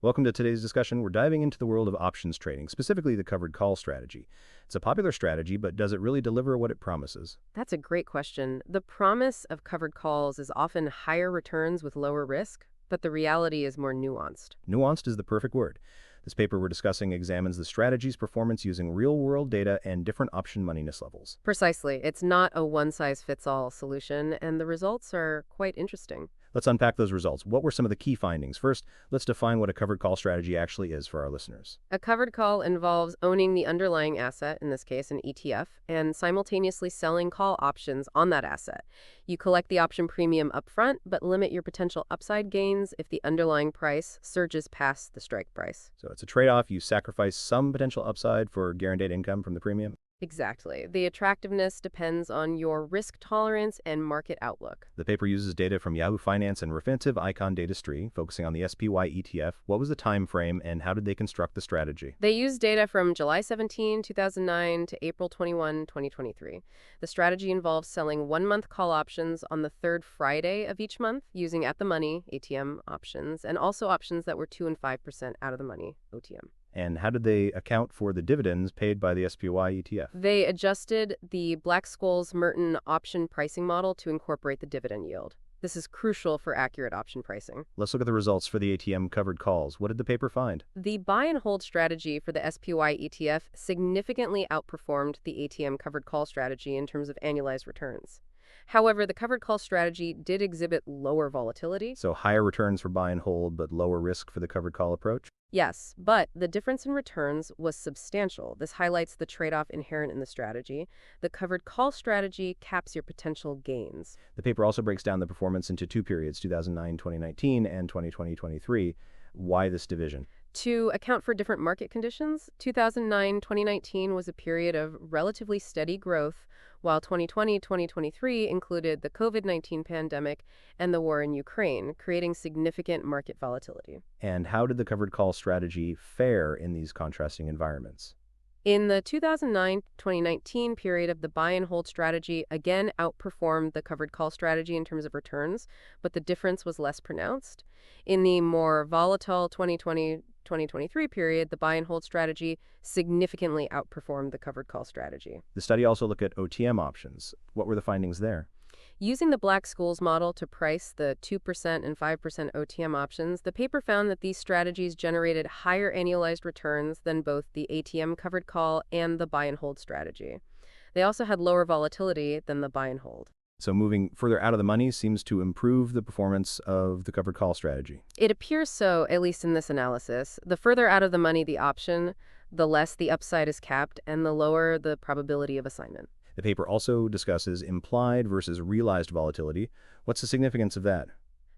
Welcome to today's discussion. We're diving into the world of options trading, specifically the covered call strategy. It's a popular strategy, but does it really deliver what it promises? That's a great question. The promise of covered calls is often higher returns with lower risk, but the reality is more nuanced. Nuanced is the perfect word. This paper we're discussing examines the strategy's performance using real-world data and different option moneyness levels. Precisely. It's not a one-size-fits-all solution, and the results are quite interesting. Let's unpack those results. What were some of the key findings? First, let's define what a covered call strategy actually is for our listeners. A covered call involves owning the underlying asset, in this case an ETF, and simultaneously selling call options on that asset. You collect the option premium upfront, but limit your potential upside gains if the underlying price surges past the strike price. So it's a trade-off. You sacrifice some potential upside for guaranteed income from the premium. Exactly. The attractiveness depends on your risk tolerance and market outlook. The paper uses data from Yahoo Finance and Refinitiv Icon Datastry, focusing on the SPY ETF. What was the time frame and how did they construct the strategy? They use data from July 17, 2009 to April 21, 2023. The strategy involves selling one-month call options on the third Friday of each month using at-the-money ATM options and also options that were 2 and 5% out-of-the-money OTM. And how did they account for the dividends paid by the SPY ETF? They adjusted the Black-Scholes-Merton option pricing model to incorporate the dividend yield. This is crucial for accurate option pricing. Let's look at the results for the ATM covered calls. What did the paper find? The buy and hold strategy for the SPY ETF significantly outperformed the ATM covered call strategy in terms of annualized returns. However, the covered call strategy did exhibit lower volatility. So higher returns for buy and hold, but lower risk for the covered call approach? Yes, but the difference in returns was substantial. This highlights the trade-off inherent in the strategy. The covered call strategy caps your potential gains. The paper also breaks down the performance into two periods, 2009-2019 and 2020-2023. Why this division? To account for different market conditions, 2009-2019 was a period of relatively steady growth, while 2020-2023 included the COVID-19 pandemic and the war in Ukraine, creating significant market volatility. And how did the covered call strategy fare in these contrasting environments? In the 2009-2019 period of the buy and hold strategy again outperformed the covered call strategy in terms of returns, but the difference was less pronounced. In the more volatile 2020-2023 period, the buy and hold strategy significantly outperformed the covered call strategy. The study also looked at OTM options. What were the findings there? Using the Black-Scholes model to price the 2% and 5% OTM options, the paper found that these strategies generated higher annualized returns than both the ATM covered call and the buy and hold strategy. They also had lower volatility than the buy and hold. So moving further out of the money seems to improve the performance of the covered call strategy. It appears so, at least in this analysis. The further out of the money the option, the less the upside is capped and the lower the probability of assignment. The paper also discusses implied versus realized volatility. What's the significance of that?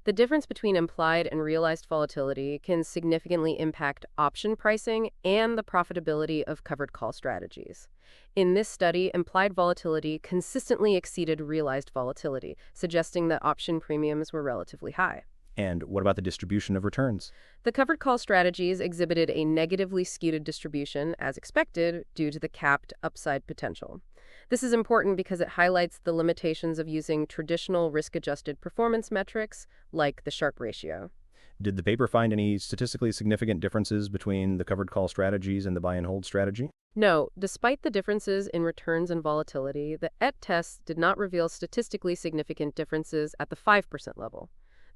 The difference between implied and realized volatility can significantly impact option pricing and the profitability of covered call strategies. In this study, implied volatility consistently exceeded realized volatility, suggesting that option premiums were relatively high. And what about the distribution of returns? The covered call strategies exhibited a negatively skewed distribution, as expected, due to the capped upside potential. This is important because it highlights the limitations of using traditional risk-adjusted performance metrics like the Sharpe ratio. Did the paper find any statistically significant differences between the covered call strategies and the buy and hold strategy? No, despite the differences in returns and volatility, the ET tests did not reveal statistically significant differences at the 5% level.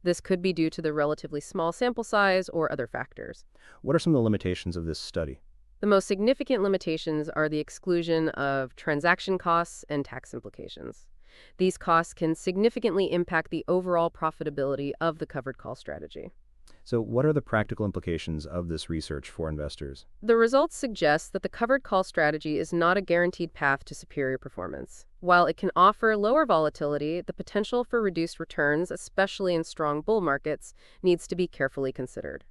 This could be due to the relatively small sample size or other factors. What are some of the limitations of this study? The most significant limitations are the exclusion of transaction costs and tax implications. These costs can significantly impact the overall profitability of the covered call strategy. So what are the practical implications of this research for investors? The results suggest that the covered call strategy is not a guaranteed path to superior performance. While it can offer lower volatility, the potential for reduced returns, especially in strong bull markets, needs to be carefully considered.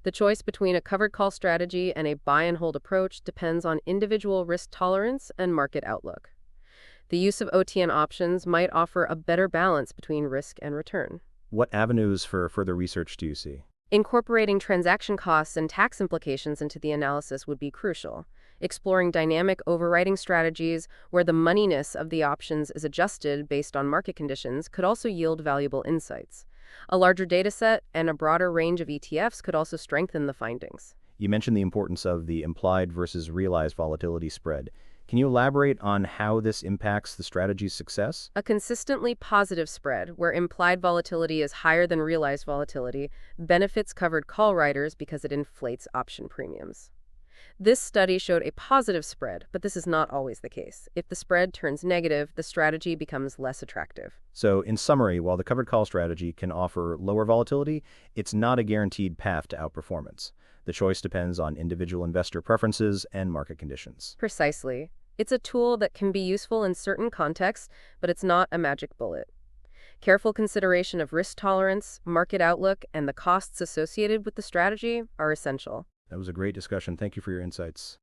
The choice between a covered call strategy and a buy and hold approach depends on individual risk tolerance and market outlook. The use of OTN options might offer a better balance between risk and return. What avenues for further research do you see? Incorporating transaction costs and tax implications into the analysis would be crucial. Exploring dynamic overriding strategies where the moneyness of the options is adjusted based on market conditions could also yield valuable insights. A larger data set and a broader range of ETFs could also strengthen the findings. You mentioned the importance of the implied versus realized volatility spread. Can you elaborate on how this impacts the strategy's success? A consistently positive spread, where implied volatility is higher than realized volatility, benefits covered call writers because it inflates option premiums. This study showed a positive spread, but this is not always the case. If the spread turns negative, the strategy becomes less attractive. So, in summary, while the covered call strategy can offer lower volatility, it's not a guaranteed path to outperformance. The choice depends on individual investor preferences and market conditions. Precisely. It's a tool that can be useful in certain contexts, but it's not a magic bullet. Careful consideration of risk tolerance, market outlook, and the costs associated with the strategy are essential. That was a great discussion. Thank you for your insights.